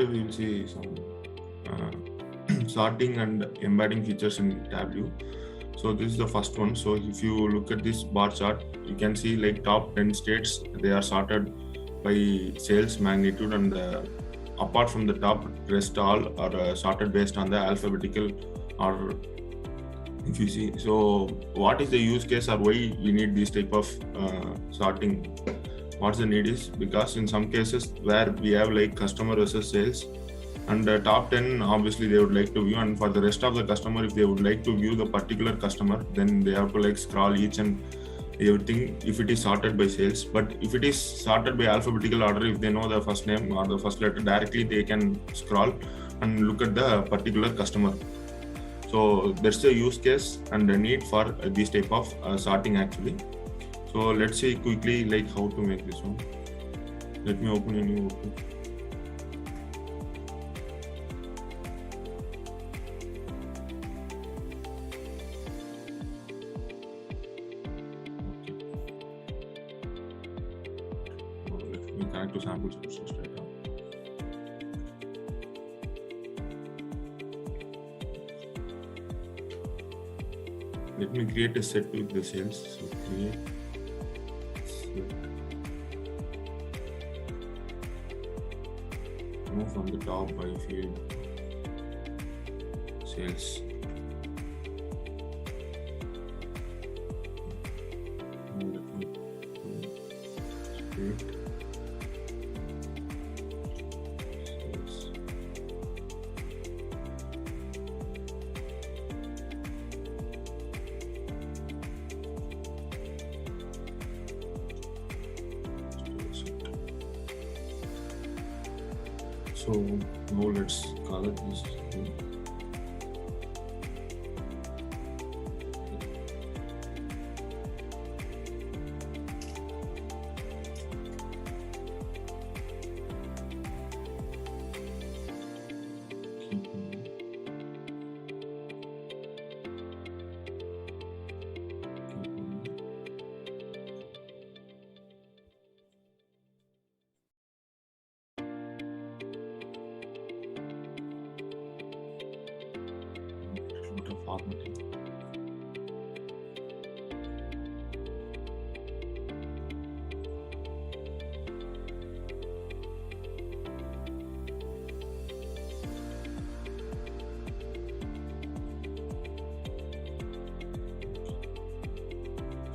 today we will see some sorting and embedding features in Tableau. So this is the first one. So if you look at this bar chart, you can see like top 10 states, they are sorted by sales magnitude, and apart from the top, rest all are sorted based on the alphabetical order. If you see, so what is the use case or why we need this type of sorting? What's the need is because in some cases where we have like customer versus sales, and the top 10 obviously they would like to view, and for the rest of the customer, if they would like to view the particular customer, then they have to like scroll each and everything if it is sorted by sales. But if it is sorted by alphabetical order, if they know the first name or the first letter, directly they can scroll and look at the particular customer. So that's the use case and the need for this type of sorting actually. So let's see quickly like how to make this one. Let me open a new open. Let me connect to sample sources right now. Let me create a set with the sales. So create set. Move from the top by field sales. And let me create sales. So now let's call it this. Formatting.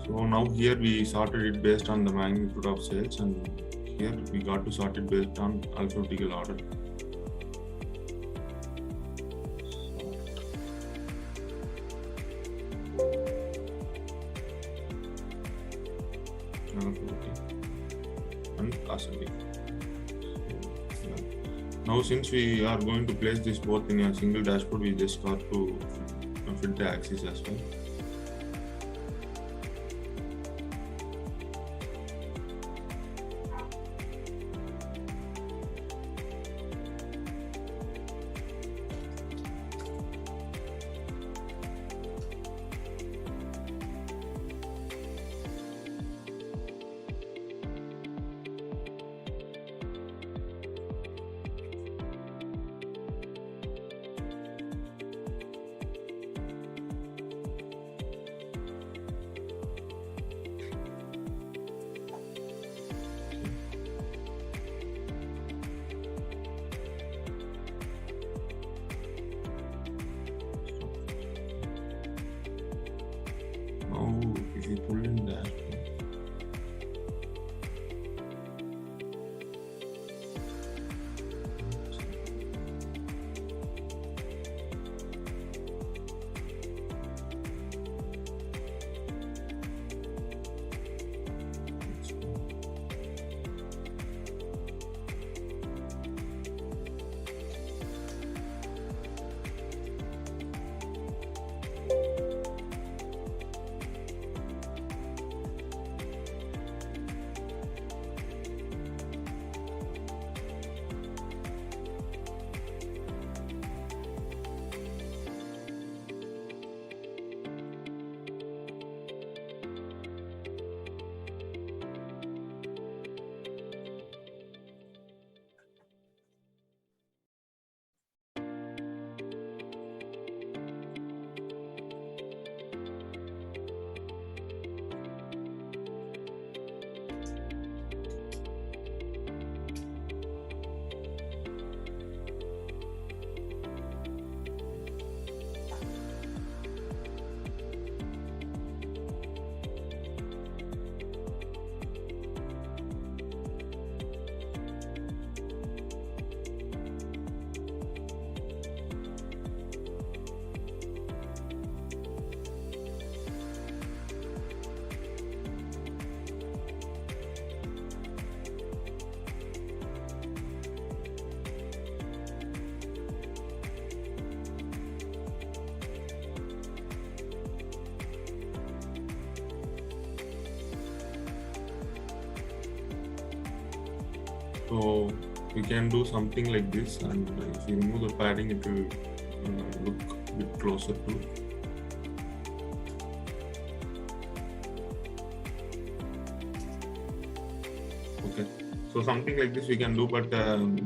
So now here we sorted it based on the magnitude of sales, and here we got to sort it based on alphabetical order. And ascending. So, yeah. Now since we are going to place this both in a single dashboard, we just got to fit the axis as well. Now if you pull in that, So we can do something like this, and if you remove the padding, it will look a bit closer to. Okay, so something like this we can do, but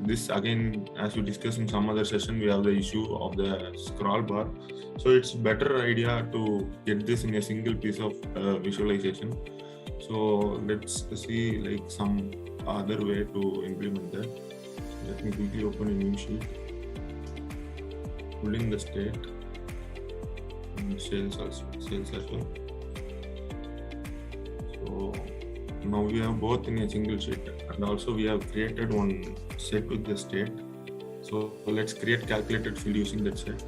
this again, as we discussed in some other session, we have the issue of the scroll bar. So it's better idea to get this in a single piece of visualization. So let's see like some other way to implement that. Let me quickly open a new sheet, pull in the state and sales as well. So now we have both in a single sheet, and also we have created one set with the state. So let's create calculated field using that set.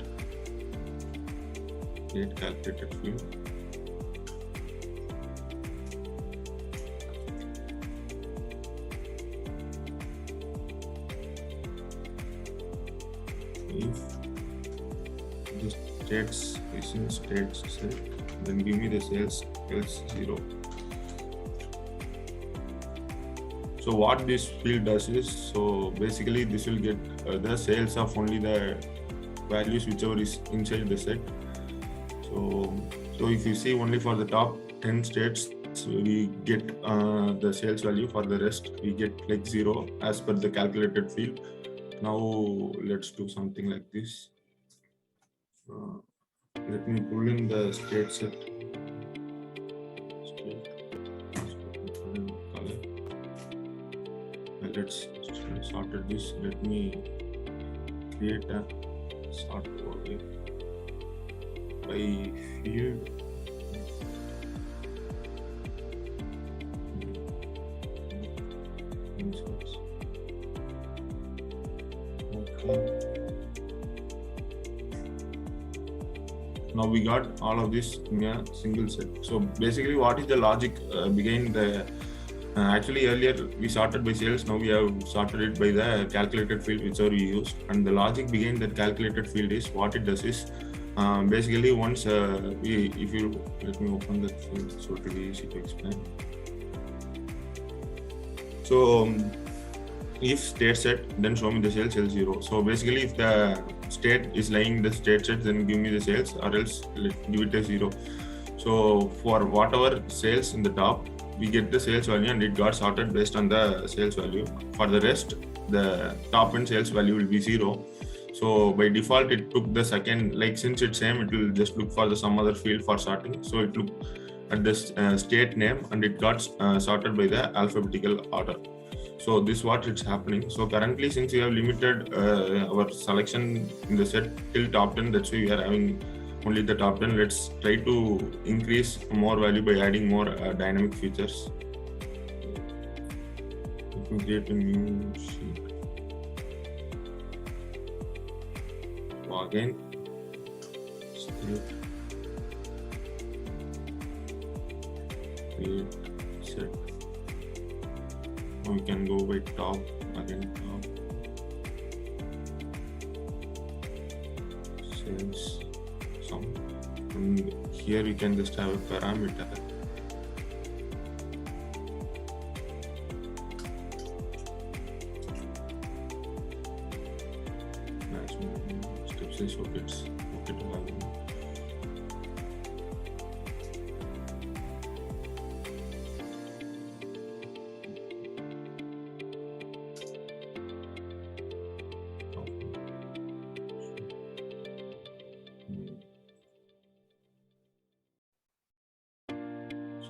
Create calculated field. If the states is in states set, then give me the sales else 0. So what this field does is, so basically this will get the sales of only the values whichever is inside the set. So if you see only for the top 10 states, so we get the sales value. For the rest, we get like 0 as per the calculated field. Now let's do something like this. Let me pull in the state set. Let's sort this. Let me create a sort over here by field. Okay. Now we got all of this in a single set. So basically, what is the logic behind the? Actually, earlier we sorted by sales. Now we have sorted it by the calculated field whichever we used. And the logic behind that calculated field is, what it does is, basically once if you let me open that field so it will be easy to explain. So if state set, then show me the sales L0. So basically, if the state is lying in the state set, then give me the sales, or else give it a 0. So for whatever sales in the top, we get the sales value, and it got sorted based on the sales value. For the rest, the top end sales value will be 0. So by default, it took the second, like since it's same, it will just look for the some other field for sorting. So it looked at this state name, and it got sorted by the alphabetical order. So this is what it's happening. So currently, since we have limited our selection in the set till top 10, that's why we are having only the top 10. Let's try to increase more value by adding more dynamic features. Let me create a new sheet. So again, state, create set. Now we can go by top, again top, sales sum, and here we can just have a parameter. Step size, okay, it's okay to have one.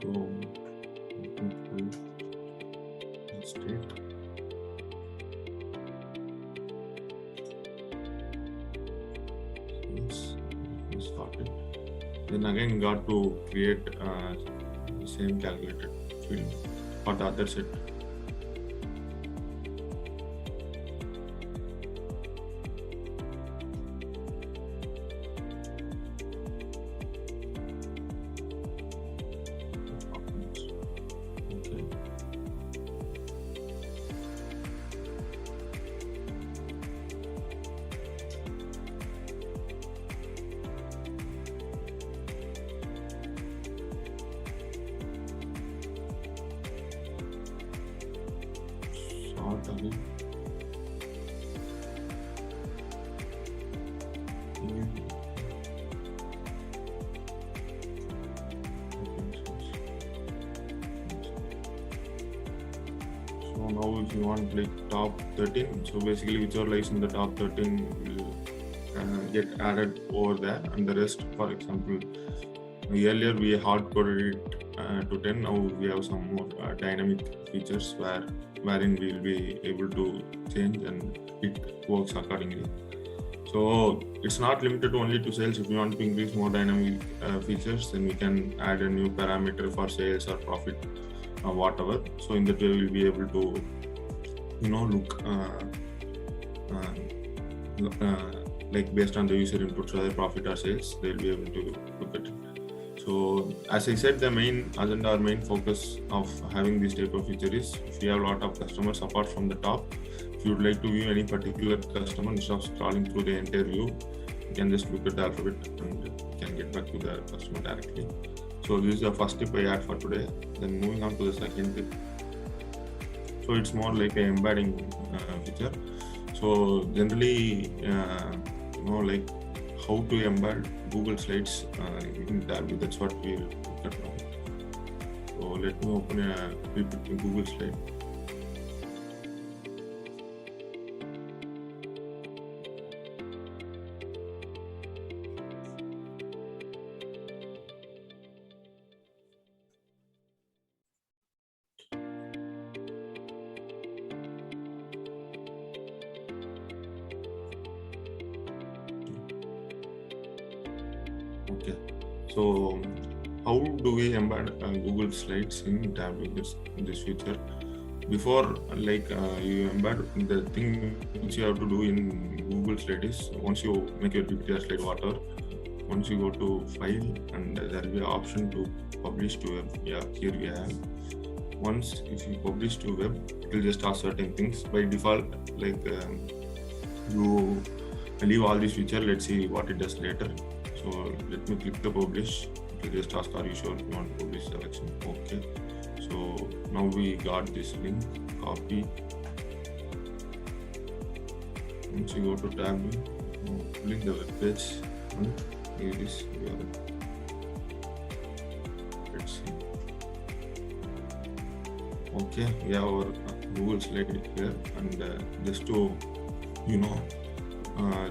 So state. Yes, started. Then again got to create the same calculated field for the other set. again. So now if you want like top 13, so basically whichever lies in the top 13 will get added over there, and the rest, for example, earlier we hard coded it to 10. Now we have some more dynamic features wherein we will be able to change and it works accordingly. So it's not limited only to sales. If you want to increase more dynamic features, then we can add a new parameter for sales or profit or whatever. So in that way we'll be able to look like based on the user inputs, whether profit or sales, they'll be able to look at it. So as I said, the main agenda or main focus of having this type of feature is if you have a lot of customers apart from the top, if you would like to view any particular customer, instead of scrolling through the entire view, you can just look at the alphabet and you can get back to the customer directly. So this is the first tip I had for today. Then moving on to the second tip. So it's more like an embedding feature. So generally, like how to embed Google Slides in Tableau. That's what we will look at now. So let me open a Google Slide. Okay, so how do we embed Google Slides in Tableau, this feature? Before you embed, the thing which you have to do in Google Slide is once you make your PPT slide, whatever, once you go to file and there will be an option to publish to web. Yeah, here we have. Once if you publish to web, it will just ask certain things. By default, you leave all these features. Let's see what it does later. So let me click the publish. It will just ask, are you sure you want to publish selection? Okay. So now we got this link, copy. Once you go to Tableau, link the web page, and here is URL. Let's see. Okay, we have our Google slide here, and just to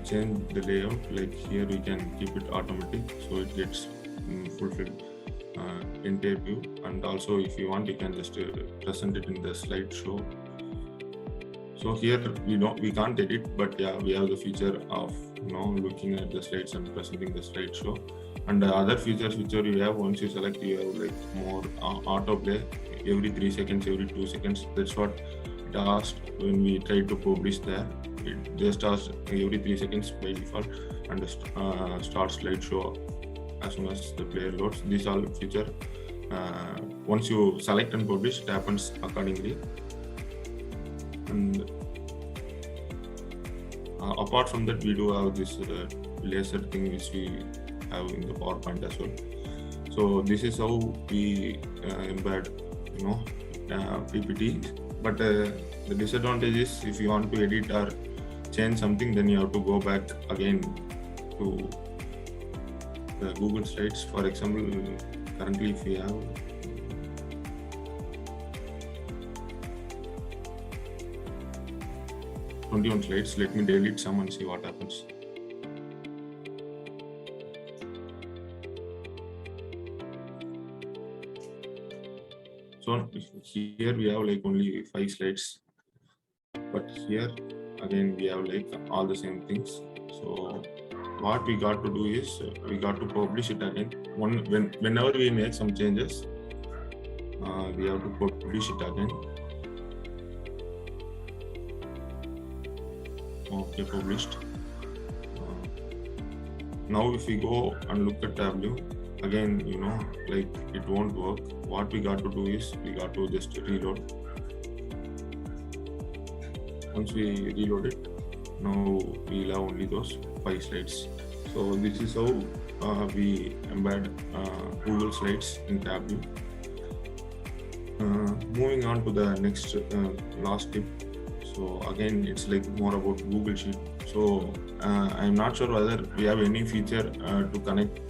change the layout, like here we can keep it automatic, so it gets fulfilled entire view. And also if you want, you can just present it in the slideshow. So here we can't edit, but yeah, we have the feature of looking at the slides and presenting the slideshow. And the other feature you have, once you select, you have like more autoplay every 3 seconds, every 2 seconds. That's what it asked when we tried to publish there. It just asks every 3 seconds by default, and start slideshow as soon as the player loads. These all feature. Once you select and publish, it happens accordingly. And apart from that, we do have this laser thing which we have in the PowerPoint as well. So this is how we embed PPT. But the disadvantage is, if you want to edit or change something, then you have to go back again to the Google Slides. For example, currently if we have (21) slides, let me delete some and see what happens. So here we have like only 5 slides, but here again we have like all the same things. So what we got to do is we got to publish it again. Whenever we make some changes, we have to publish it again. Okay, published. Now if we go and look at Tableau, again, it won't work. What we got to do is we got to just reload. Once we reload it, now we'll have only those 5 slides. So this is how we embed Google Slides in Tableau. Moving on to the next last tip. So again, it's like more about Google Sheet. So I'm not sure whether we have any feature to connect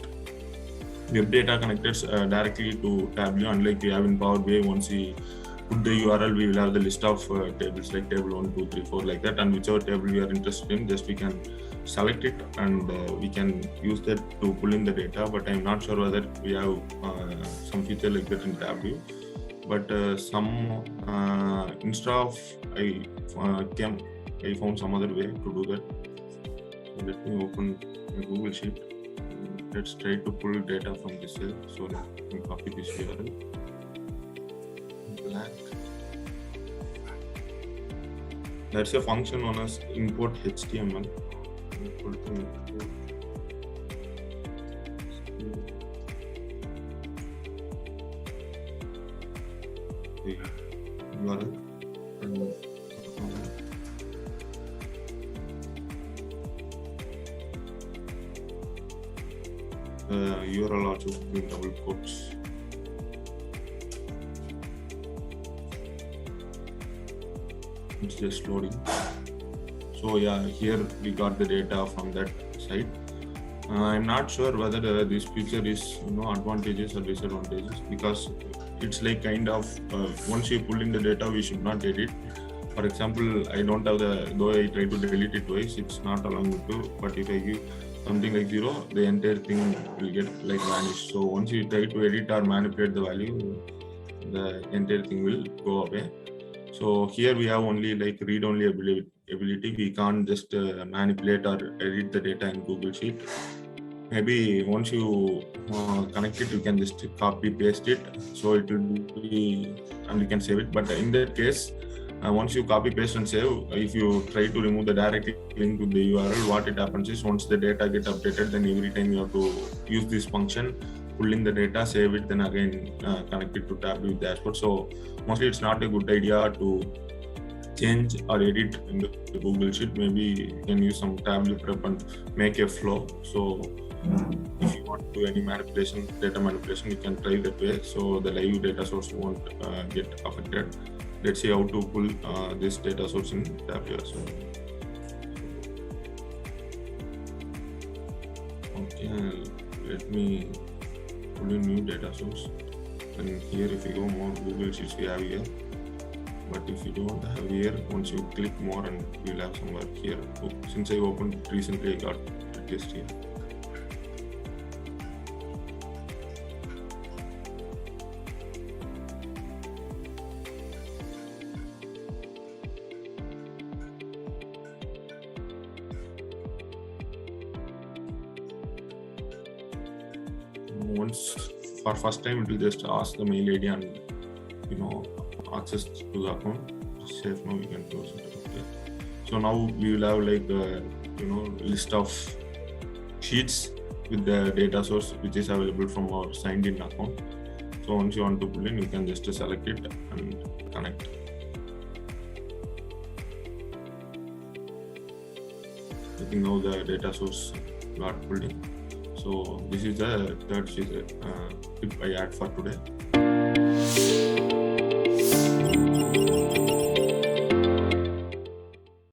web data connectors directly to Tableau, unlike we have in Power BI. Once we put the URL, we will have the list of tables like table 1, 2, 3, 4 like that, and whichever table we are interested in, just we can select it and we can use that to pull in the data. But I'm not sure whether we have some feature like that in Tableau. But instead of I found some other way to do that. So let me open a Google Sheet. Let's try to pull data from this cell. So let me copy this URL. Black. There's a function known as import HTML. The URL and URL also in double quotes. It's just loading. So yeah, here we got the data from that site. I'm not sure whether this feature is advantages or disadvantages, because it's like kind of once you pull in the data, we should not edit. For example, I don't have though I try to delete it twice, it's not allowing me to. But if I give something like 0, the entire thing will get like vanished. So once you try to edit or manipulate the value, the entire thing will go away. So here we have only like read-only ability. We can't just manipulate or edit the data in Google Sheet. Maybe once you connect it, you can just copy paste it. So it will be, and you can save it. But in that case, once you copy paste and save, if you try to remove the direct link to the URL, what it happens is once the data get updated, then every time you have to use this function, pull in the data, save it, then again connect it to Tableau dashboard. So mostly it's not a good idea to change or edit in the Google Sheet. Maybe you can use some Tableau prep and make a flow. So if you want to do any manipulation, data manipulation, you can try that way. So the live data source won't get affected. Let's see how to pull this data source in Tableau as well. Okay, let me pull in new data source. And here, if you go more Google Sheets, we have here. But if you don't have here, once you click more, and you'll have somewhere here. Since I opened recently, I got it just here. Once for first time, it will just ask the mail ID and access to the account. Safe now, we can close it. Okay. So now we will have like list of sheets with the data source which is available from our signed in account. So once you want to pull in, you can just select it and connect. I think now the data source got pulled in. So this is the third tip I add for today.